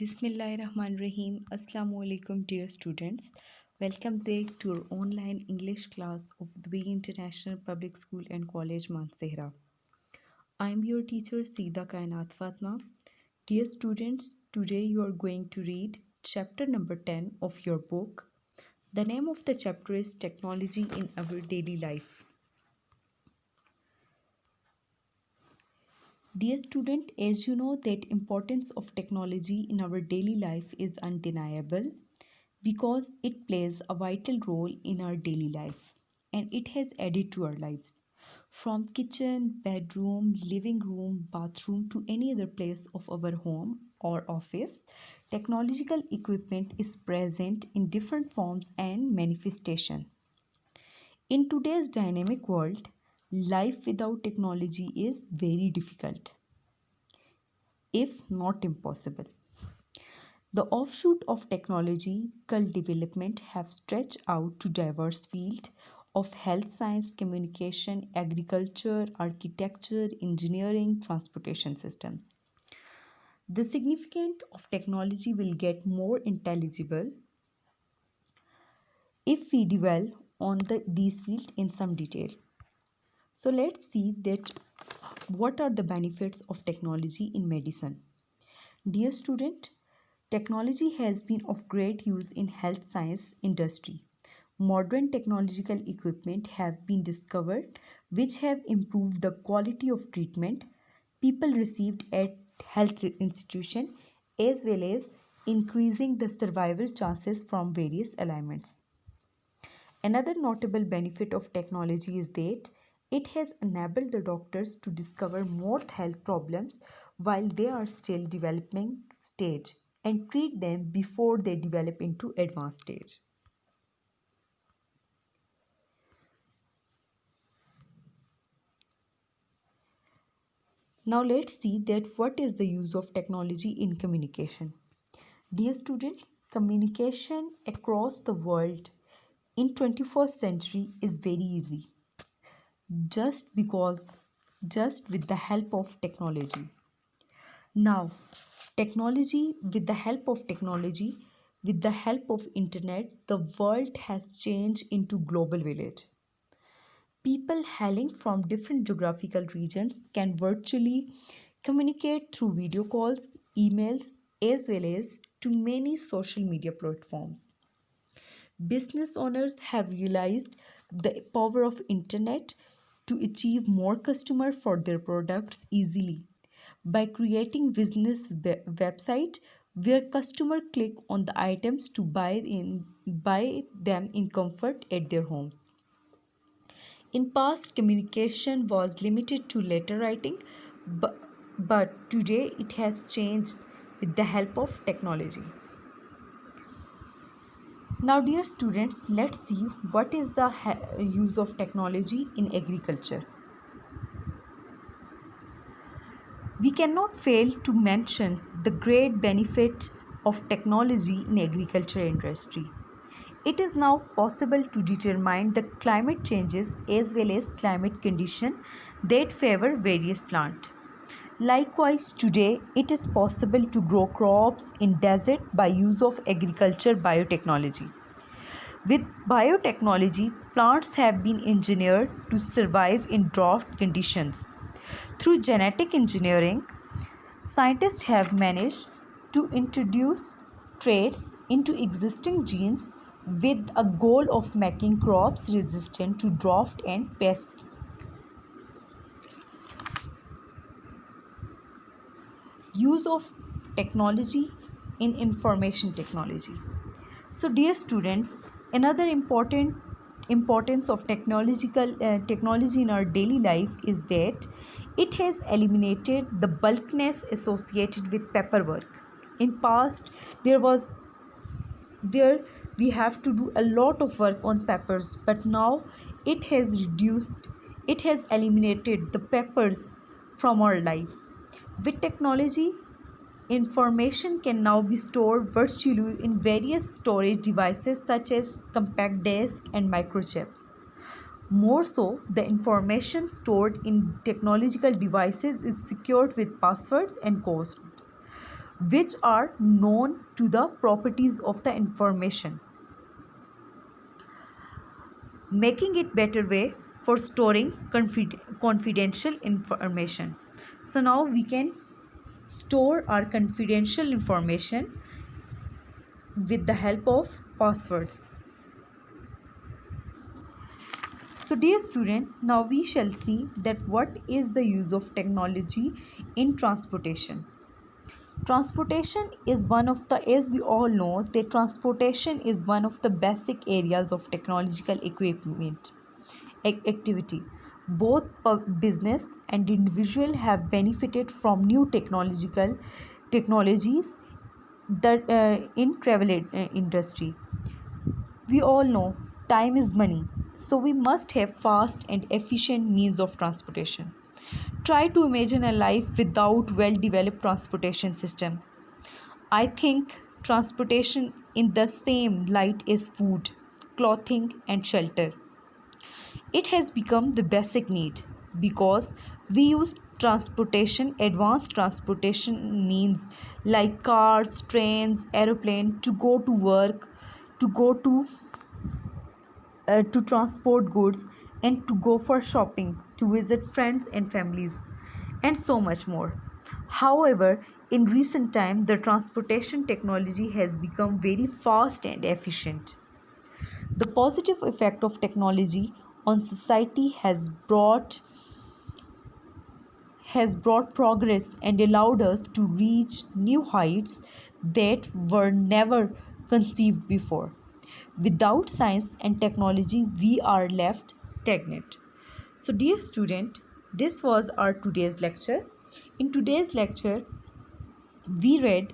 Bismillahirrahmanirrahim. Assalamu alaikum, dear students. Welcome back to our online English class of the Big International Public School and College, Mansehra. I am your teacher, Sida Kainat Fatma. Dear students, today you are going to read chapter number 10 of your book. The name of the chapter is Technology in Our Daily Life. Dear student, as you know that importance of technology in our daily life is undeniable because it plays a vital role in our daily life and it has added to our lives. From kitchen, bedroom, living room, bathroom to any other place of our home or office, technological equipment is present in different forms and manifestation. In today's dynamic world, life without technology is very difficult, if not impossible. The offshoot of technological development have stretched out to diverse fields of health science, communication, agriculture, architecture, engineering, transportation systems. The significance of technology will get more intelligible if we dwell on these fields in some detail. So let's see that what are the benefits of technology in medicine. Dear student, technology has been of great use in health science industry. Modern technological equipment have been discovered which have improved the quality of treatment people received at health institution as well as increasing the survival chances from various ailments. Another notable benefit of technology is that it has enabled the doctors to discover more health problems while they are still developing stage and treat them before they develop into advanced stage. Now let's see that what is the use of technology in communication. Dear students, communication across the world in 21st century is very easy just because just with the help of technology. Now, technology, with the help of internet, the world has changed into global village. People hailing from different geographical regions can virtually communicate through video calls, emails, as well as to many social media platforms. Business owners have realized the power of internet to achieve more customers for their products easily by creating business website where customer click on the items to buy them in comfort at their homes. In past, communication was limited to letter writing, but today it has changed with the help of technology. Now, dear students, let's see what is the use of technology in agriculture. We cannot fail to mention the great benefit of technology in agriculture industry. It is now possible to determine the climate changes as well as climate conditions that favor various plants. Likewise, today it is possible to grow crops in desert by use of agriculture biotechnology. With biotechnology, plants have been engineered to survive in drought conditions. Through genetic engineering, scientists have managed to introduce traits into existing genes with a goal of making crops resistant to drought and pests. Use of technology in information technology. So, dear students, another importance of technology in our daily life is that it has eliminated the bulkiness associated with paperwork. In past, there we have to do a lot of work on papers, but now it has eliminated the papers from our lives. With technology, information can now be stored virtually in various storage devices such as compact disc and microchips. More so, the information stored in technological devices is secured with passwords and codes. which are known to the properties of the information, making it better way for storing confidential information. So now we can store our confidential information with the help of passwords. So dear student, now we shall see that what is the use of technology in transportation. Transportation is one of the, as we all know, that transportation is one of the basic areas of technological equipment activity. Both business and individual have benefited from new technologies that in travel industry. We all know time is money, so we must have fast and efficient means of transportation. Try to imagine a life without well-developed transportation system. I think transportation in the same light is food, clothing and shelter. It has become the basic need because we use transportation, advanced transportation means like cars, trains, aeroplane to go to work, to go to transport goods, and to go for shopping, to visit friends and families, and so much more. However, in recent time, the transportation technology has become very fast and efficient. The positive effect of technology on society has brought progress and allowed us to reach new heights that were never conceived before. Without science and technology, we are left stagnant. So, dear student, this was our today's lecture. In today's lecture, we read